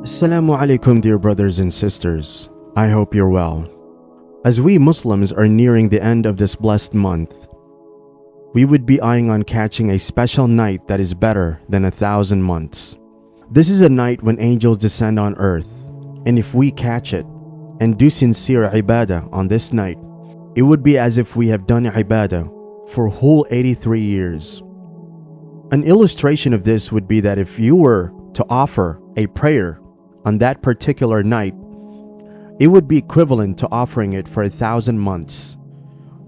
Assalamu alaikum, dear brothers and sisters. I hope you're well. As we Muslims are nearing the end of this blessed month, we would be eyeing on catching a special night that is better than 1,000 months. This is a night when angels descend on earth, and if we catch it and do sincere ibadah on this night, it would be as if we have done ibadah for whole 83 years. An illustration of this would be that if you were to offer a prayer on that particular night, it would be equivalent to offering it for 1,000 months.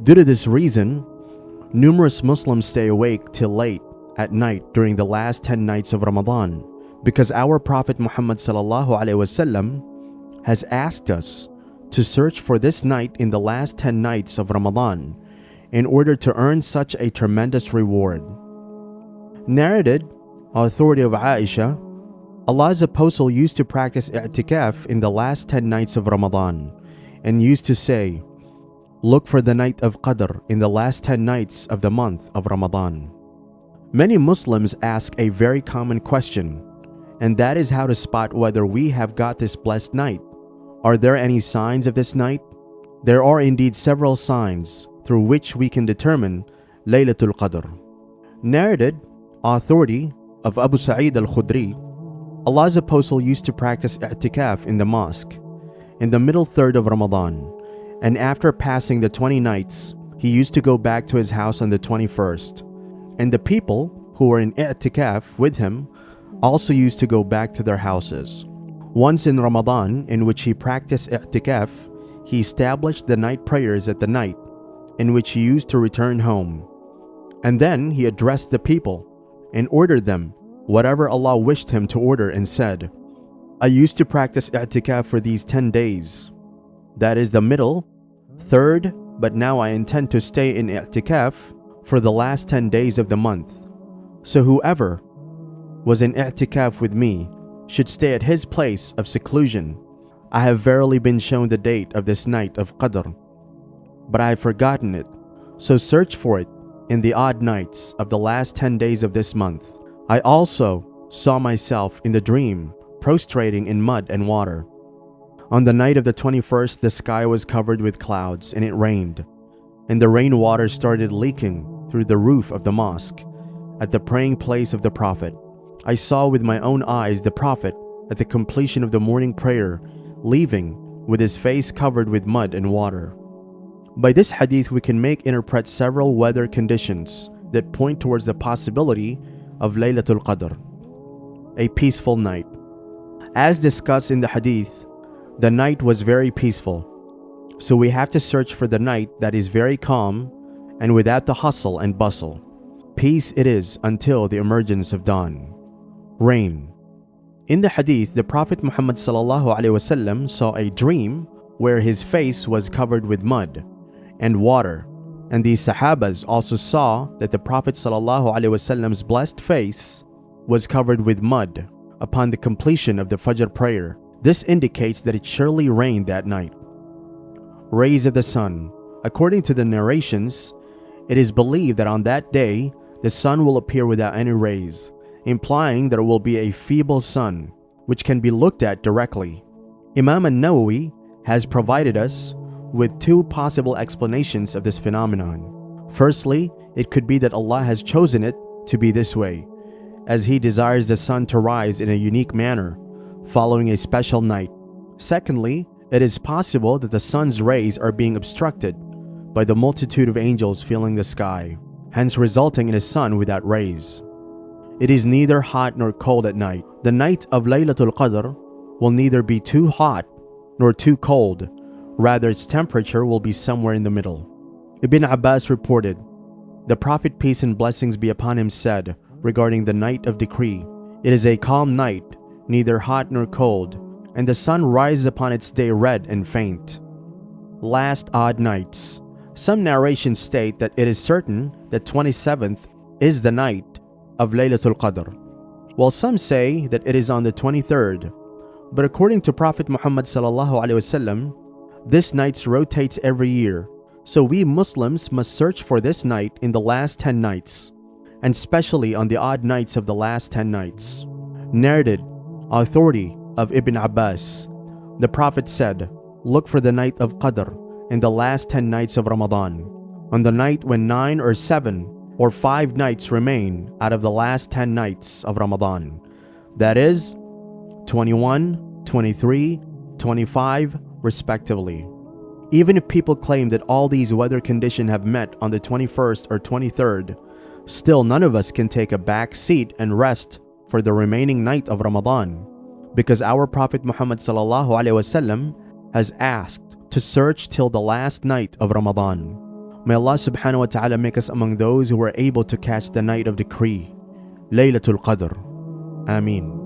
Due to this reason, numerous Muslims stay awake till late at night during the last 10 nights of Ramadan, because our Prophet Muhammad sallallahu alaihi wasallam has asked us to search for this night in the last 10 nights of Ramadan in order to earn such a tremendous reward. Narrated, authority of Aisha, Allah's apostle used to practice i'tikaf in the last 10 nights of Ramadan and used to say, "Look for the night of Qadr in the last 10 nights of the month of Ramadan." Many Muslims ask a very common question, and that is how to spot whether we have got this blessed night. Are there any signs of this night? There are indeed several signs through which we can determine Laylatul Qadr. Narrated, authority of Abu Sa'id al-Khudri, Allah's apostle used to practice i'tikaf in the mosque in the middle third of Ramadan, and after passing the 20 nights, he used to go back to his house on the 21st. And the people who were in i'tikaf with him also used to go back to their houses. Once in Ramadan, in which he practiced i'tikaf, he established the night prayers at the night, in which he used to return home. And then he addressed the people and ordered them whatever Allah wished him to order, and said, "I used to practice i'tikaf for these 10 days. That is the middle, third, but now I intend to stay in i'tikaf for the last 10 days of the month. So whoever was in i'tikaf with me should stay at his place of seclusion. I have verily been shown the date of this night of Qadr, but I have forgotten it. So search for it in the odd nights of the last 10 days of this month. I also saw myself in the dream prostrating in mud and water. On the night of the 21st, the sky was covered with clouds and it rained, and the rainwater started leaking through the roof of the mosque at the praying place of the Prophet. I saw with my own eyes the Prophet at the completion of the morning prayer leaving with his face covered with mud and water." By this hadith, we can interpret several weather conditions that point towards the possibility of Laylatul Qadr, a peaceful night. As discussed in the hadith, the night was very peaceful, so we have to search for the night that is very calm and without the hustle and bustle. Peace it is until the emergence of dawn. Rain. In the hadith, the Prophet Muhammad sallallahu alaihi wasallam saw a dream where his face was covered with mud and water, and these Sahabas also saw that the Prophet ﷺ's blessed face was covered with mud upon the completion of the Fajr prayer. This indicates that it surely rained that night. Rays of the sun. According to the narrations, it is believed that on that day, the sun will appear without any rays, implying there will be a feeble sun, which can be looked at directly. Imam an-Nawawi has provided us with two possible explanations of this phenomenon. Firstly, it could be that Allah has chosen it to be this way, as He desires the sun to rise in a unique manner, following a special night. Secondly, it is possible that the sun's rays are being obstructed by the multitude of angels filling the sky, hence resulting in a sun without rays. It is neither hot nor cold at night. The night of Laylatul Qadr will neither be too hot nor too cold. Rather, its temperature will be somewhere in the middle. Ibn Abbas reported, "The Prophet, peace and blessings be upon him, said regarding the night of decree, it is a calm night, neither hot nor cold, and the sun rises upon its day red and faint." Last odd nights. Some narrations state that it is certain that 27th is the night of Laylatul Qadr, while some say that it is on the 23rd. But according to Prophet Muhammad sallallahu alaihi wasallam, this night rotates every year, so we Muslims must search for this night in the last 10 nights, and especially on the odd nights of the last 10 nights. Narrated, authority of Ibn Abbas, the Prophet said, "Look for the night of Qadr in the last 10 nights of Ramadan, on the night when 9 or 7 or 5 nights remain out of the last 10 nights of Ramadan. That is, 21, 23, 25, respectively." Even if people claim that all these weather conditions have met on the 21st or 23rd, still none of us can take a back seat and rest for the remaining night of Ramadan, because our Prophet Muhammad sallallahu alaihi wasallam has asked to search till the last night of Ramadan. May Allah subhanahu wa ta'ala make us among those who are able to catch the night of decree, Laylatul Qadr. Ameen.